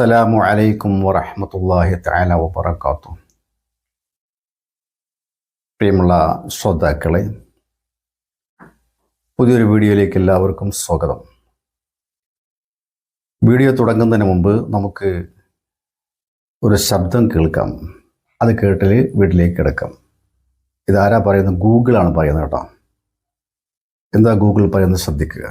അസ്സലാമു അലൈക്കും വറഹ്മത്തുള്ളാഹി തആല വബറകാതുഹു. പ്രിയമുള്ള ശ്രോതാക്കളെ, പുതിയൊരു വീഡിയോയിലേക്ക് എല്ലാവർക്കും സ്വാഗതം. വീഡിയോ തുടങ്ങുന്നതിന് മുമ്പ് നമുക്ക് ഒരു ശബ്ദം കേൾക്കാം. അത് കേട്ടിൽ വീട്ടിലേക്ക് കിടക്കാം. ഇതാരാ പറയുന്നത്? ഗൂഗിളാണ് പറയുന്നത് കേട്ടോ. എന്താ ഗൂഗിൾ പറയുന്നത് ശ്രദ്ധിക്കുക.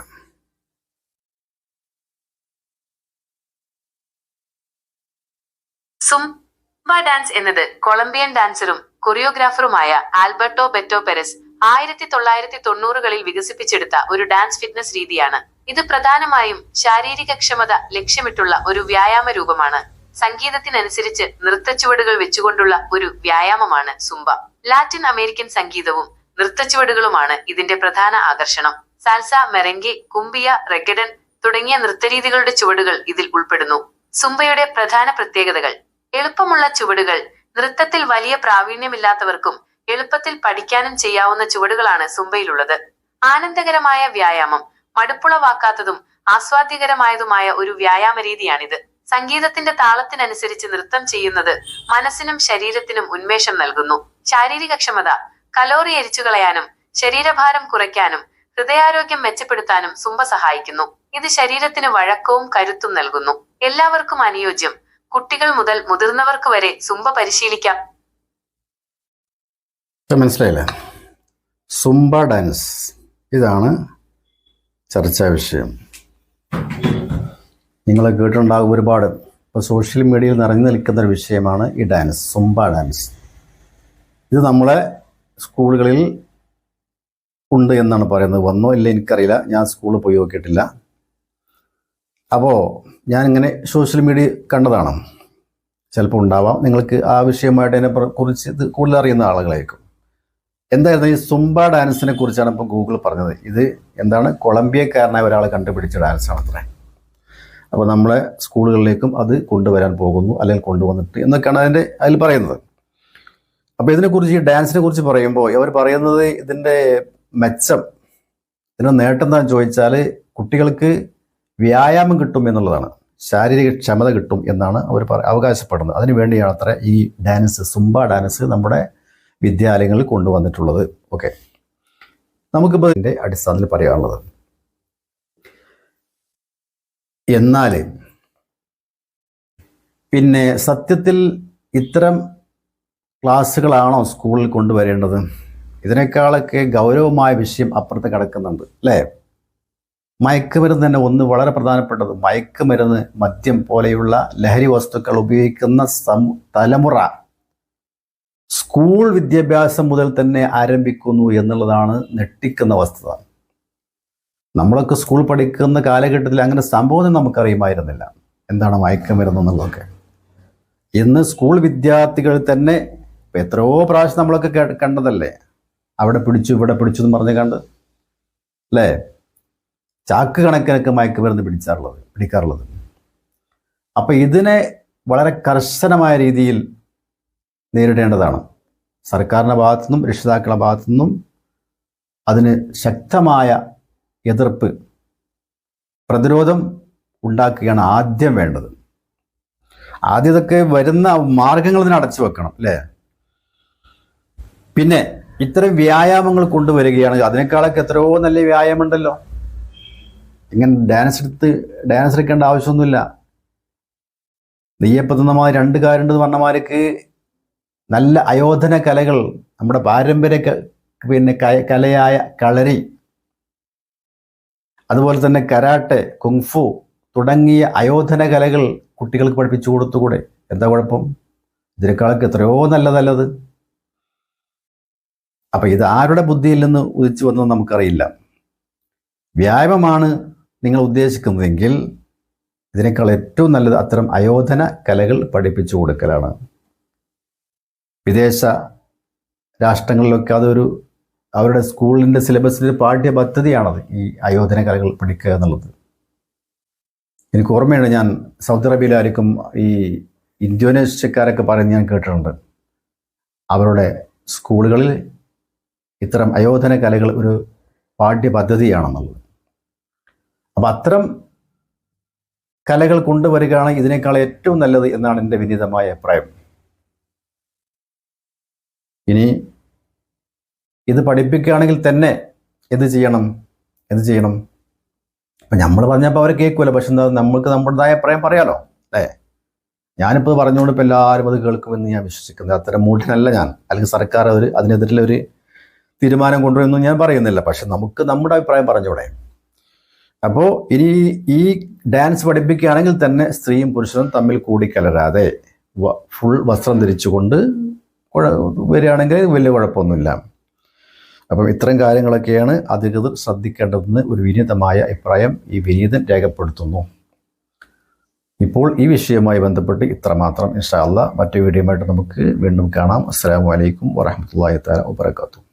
സുംബ ഡാൻസ് എന്നത് കൊളംബിയൻ ഡാൻസറും കൊറിയോഗ്രാഫറുമായ ആൽബർട്ടോ ബെറ്റോ പെരസ് 1990കളിൽ വികസിപ്പിച്ചെടുത്ത ഒരു ഡാൻസ് ഫിറ്റ്നസ് രീതിയാണ്. ഇത് പ്രധാനമായും ശാരീരികക്ഷമത ലക്ഷ്യമിട്ടുള്ള ഒരു വ്യായാമ രൂപമാണ്. സംഗീതത്തിനനുസരിച്ച് നൃത്തച്ചുവടുകൾ വെച്ചുകൊണ്ടുള്ള ഒരു വ്യായാമമാണ് സുംബ. ലാറ്റിൻ അമേരിക്കൻ സംഗീതവും നൃത്തച്ചുവടുകളുമാണ് ഇതിന്റെ പ്രധാന ആകർഷണം. സാൽസ, മെറെങ്കെ, കുംബിയ, റെഗഡൻ തുടങ്ങിയ നൃത്തരീതികളുടെ ചുവടുകൾ ഇതിൽ ഉൾപ്പെടുന്നു. സുംബയുടെ പ്രധാന പ്രത്യേകതകൾ: എളുപ്പമുള്ള ചുവടുകൾ. നൃത്തത്തിൽ വലിയ പ്രാവീണ്യമില്ലാത്തവർക്കും എളുപ്പത്തിൽ പഠിക്കാനും ചെയ്യാവുന്ന ചുവടുകളാണ് സുംബയിലുള്ളത്. ആനന്ദകരമായ വ്യായാമം. മടുപ്പുളവാക്കാത്തതും ആസ്വാദ്യകരമായതുമായ ഒരു വ്യായാമ രീതിയാണിത്. സംഗീതത്തിന്റെ താളത്തിനനുസരിച്ച് നൃത്തം ചെയ്യുന്നത് മനസ്സിനും ശരീരത്തിനും ഉന്മേഷം നൽകുന്നു. ശാരീരികക്ഷമത. കലോറി എരിച്ചുകളയാനും ശരീരഭാരം കുറയ്ക്കാനും ഹൃദയാരോഗ്യം മെച്ചപ്പെടുത്താനും സുംബ സഹായിക്കുന്നു. ഇത് ശരീരത്തിന് വഴക്കവും കരുത്തും നൽകുന്നു. എല്ലാവർക്കും അനുയോജ്യം. കുട്ടികൾ മുതൽ മുതിർന്നവർക്ക് വരെ സുംബ പരിശീലിക്കാം. മനസ്സിലായില്ലേ? സുംബ ഡാൻസ്, ഇതാണ് ചർച്ചാ വിഷയം. നിങ്ങൾ കേട്ടിട്ടുണ്ടാകും ഒരുപാട്. ഇപ്പോൾ സോഷ്യൽ മീഡിയയിൽ നിറഞ്ഞു നിൽക്കുന്ന ഒരു വിഷയമാണ് ഈ ഡാൻസ്, സുംബ ഡാൻസ്. ഇത് നമ്മളെ സ്കൂളുകളിൽ ഉണ്ട് എന്നാണ് പറയുന്നത്. വന്നോ ഇല്ല എനിക്കറിയില്ല, ഞാൻ സ്കൂളിൽ പോയി നോക്കിയിട്ടില്ല. അപ്പോൾ ഞാനിങ്ങനെ സോഷ്യൽ മീഡിയ കണ്ടതാണ്. ചിലപ്പോൾ ഉണ്ടാവാം നിങ്ങൾക്ക് ആ വിഷയമായിട്ട് അതിനെ കുറിച്ച് ഇത് കൂടുതൽ അറിയുന്ന ആളുകളായിരിക്കും. എന്തായിരുന്നു ഈ സുംബ ഡാൻസിനെ കുറിച്ചാണ് ഇപ്പോൾ ഗൂഗിൾ പറഞ്ഞത്. ഇത് എന്താണ്, കൊളംബിയക്കാരനായ ഒരാൾ കണ്ടുപിടിച്ച ഡാൻസാണ് അത്രേ. അപ്പോൾ നമ്മളെ സ്കൂളുകളിലേക്കും അത് കൊണ്ടുവരാൻ പോകുന്നു, അല്ലെങ്കിൽ കൊണ്ടുവന്നിട്ട് എന്നൊക്കെയാണ് അതിൽ പറയുന്നത്. അപ്പോൾ ഇതിനെക്കുറിച്ച്, ഈ ഡാൻസിനെ കുറിച്ച് പറയുമ്പോൾ അവർ പറയുന്നത് ഇതിൻ്റെ മെച്ചം, ഇതിൻ്റെ നേട്ടം എന്താണെന്ന് ചോദിച്ചാൽ കുട്ടികൾക്ക് വ്യായാമം കിട്ടും എന്നുള്ളതാണ്. ശാരീരിക ക്ഷമത കിട്ടും എന്നാണ് അവർ അവകാശപ്പെടുന്നത്. അതിനു വേണ്ടിയാണ് അത്ര ഈ ഡാൻസ്, സുംബ ഡാൻസ് നമ്മുടെ വിദ്യാലയങ്ങളിൽ കൊണ്ടുവന്നിട്ടുള്ളത്. ഓക്കെ, നമുക്കിപ്പോൾ ഇതിൻ്റെ അടിസ്ഥാനത്തിൽ പറയാനുള്ളത്. എന്നാൽ പിന്നെ സത്യത്തിൽ ഇത്തരം ക്ലാസ്സുകളാണോ സ്കൂളിൽ കൊണ്ടുവരേണ്ടത്? ഇതിനേക്കാളൊക്കെ ഗൗരവമായ വിഷയം അപ്പുറത്ത് കിടക്കുന്നുണ്ട് അല്ലേ? മയക്കുമരുന്ന് തന്നെ ഒന്ന് വളരെ പ്രധാനപ്പെട്ടത്. മയക്കുമരുന്ന്, മദ്യം പോലെയുള്ള ലഹരി വസ്തുക്കൾ ഉപയോഗിക്കുന്ന തലമുറ സ്കൂൾ വിദ്യാഭ്യാസം മുതൽ തന്നെ ആരംഭിക്കുന്നു എന്നുള്ളതാണ് ഞെട്ടിക്കുന്ന വസ്തുത. നമ്മളൊക്കെ സ്കൂൾ പഠിക്കുന്ന കാലഘട്ടത്തിൽ അങ്ങനെ സംഭവം നമുക്കറിയുമായിരുന്നില്ല, എന്താണ് മയക്കുമരുന്ന് എന്നുള്ളതൊക്കെ. ഇന്ന് സ്കൂൾ വിദ്യാർത്ഥികൾ തന്നെ എത്രയോ പ്രാവശ്യം നമ്മളൊക്കെ കണ്ടതല്ലേ, അവിടെ പിടിച്ചു ഇവിടെ പിടിച്ചു എന്ന് പറഞ്ഞ് കണ്ട് അല്ലേ? ചാക്ക് കണക്കിനൊക്കെ മയക്കുമരുന്ന് പിടിക്കാറുള്ളത്. അപ്പം ഇതിനെ വളരെ കർശനമായ രീതിയിൽ നേരിടേണ്ടതാണ്. സർക്കാരിൻ്റെ ഭാഗത്തുനിന്നും രക്ഷിതാക്കളുടെ ഭാഗത്തുനിന്നും അതിന് ശക്തമായ എതിർപ്പ്, പ്രതിരോധം ഉണ്ടാക്കുകയാണ് ആദ്യം വേണ്ടത്. ആദ്യം ഇതൊക്കെ വരുന്ന മാർഗങ്ങൾ ഇതിനെ അടച്ചു വെക്കണം അല്ലേ? പിന്നെ ഇത്തരം വ്യായാമങ്ങൾ കൊണ്ടുവരികയാണ്. അതിനേക്കാളൊക്കെ എത്രയോ നല്ല വ്യായാമം ഉണ്ടല്ലോ. ഇങ്ങനെ ഡാൻസ് എടുക്കേണ്ട ആവശ്യമൊന്നുമില്ല. നെയ്യപ്പത്തുന്നമാർ രണ്ട് കാര്യമുണ്ടെന്ന് പറഞ്ഞമാർക്ക് നല്ല അയോധന കലകൾ, നമ്മുടെ പാരമ്പര്യ കലയായ കളരി, അതുപോലെ തന്നെ കരാട്ടെ, കുങ്ഫു തുടങ്ങിയ അയോധന കലകൾ കുട്ടികൾക്ക് പഠിപ്പിച്ചു കൊടുത്തുകൂടെ? എന്താ കുഴപ്പം? ഇതിനേക്കാളൊക്കെ എത്രയോ നല്ലത്. അപ്പം ഇത് ആരുടെ ബുദ്ധിയിൽ നിന്ന് ഉദിച്ചു വന്നത് നമുക്കറിയില്ല. വ്യായാമമാണ് നിങ്ങൾ ഉദ്ദേശിക്കുന്നതെങ്കിൽ ഇതിനേക്കാൾ ഏറ്റവും നല്ലത് അത്തരം അയോധന കലകൾ പഠിപ്പിച്ചു കൊടുക്കലാണ്. വിദേശ രാഷ്ട്രങ്ങളിലൊക്കെ അതൊരു അവരുടെ സ്കൂളിൻ്റെ സിലബസിൻ്റെ പാഠ്യ പദ്ധതിയാണത്, ഈ അയോധന കലകൾ പഠിക്കുക എന്നുള്ളത്. എനിക്ക് ഓർമ്മയുണ്ട്, ഞാൻ സൗദി അറേബ്യയിലായിരിക്കും ഈ ഇന്തോനേഷ്യക്കാരൊക്കെ പറയുന്നത് ഞാൻ കേട്ടിട്ടുണ്ട്. അവരുടെ സ്കൂളുകളിൽ ഇത്തരം അയോധന കലകൾ ഒരു പാഠ്യ പദ്ധതിയാണെന്നുള്ളത്. അപ്പം അത്തരം കലകൾ കൊണ്ടുവരികയാണ് ഇതിനേക്കാൾ ഏറ്റവും നല്ലത് എന്നാണ് എൻ്റെ വിനീതമായ അഭിപ്രായം. ഇനി ഇത് പഠിപ്പിക്കുകയാണെങ്കിൽ തന്നെ എന്ത് ചെയ്യണം? ഇപ്പം നമ്മൾ പറഞ്ഞപ്പോൾ അവർ കേൾക്കുമല്ലോ. പക്ഷെ എന്താ, നമ്മൾക്ക് നമ്മുടേതായ അഭിപ്രായം പറയാലോ അല്ലേ? ഞാനിപ്പോൾ പറഞ്ഞുകൊണ്ട് ഇപ്പോൾ എല്ലാവരും അത് കേൾക്കുമെന്ന് ഞാൻ വിശ്വസിക്കുന്നത്. അത്തരം മൂഡിനല്ല ഞാൻ, അല്ലെങ്കിൽ സർക്കാർ അതിനെതിരെ ഒരു തീരുമാനം കൊണ്ടുവരുമെന്നും ഞാൻ പറയുന്നില്ല. പക്ഷെ നമുക്ക് നമ്മുടെ അഭിപ്രായം പറഞ്ഞൂടെ? അപ്പോൾ ഇനി ഈ ഡാൻസ് പഠിപ്പിക്കുകയാണെങ്കിൽ തന്നെ സ്ത്രീയും പുരുഷനും തമ്മിൽ കൂടിക്കലരാതെ ഫുൾ വസ്ത്രം ധരിച്ചുകൊണ്ട് വരികയാണെങ്കിൽ വലിയ കുഴപ്പമൊന്നുമില്ല. അപ്പം ഇത്തരം കാര്യങ്ങളൊക്കെയാണ് അധികൃതർ ശ്രദ്ധിക്കേണ്ടതെന്ന് ഒരു വിനീതമായ അഭിപ്രായം ഈ വിനീതൻ രേഖപ്പെടുത്തുന്നു. ഇപ്പോൾ ഈ വിഷയവുമായി ബന്ധപ്പെട്ട് ഇത്രമാത്രം. ഇൻഷാ അല്ലാഹ് മറ്റു വീഡിയോയുമായിട്ട് നമുക്ക് വീണ്ടും കാണാം. അസ്സലാമു അലൈക്കും വറഹ്മത്തുള്ളാഹി തആല വബറകാതുഹു.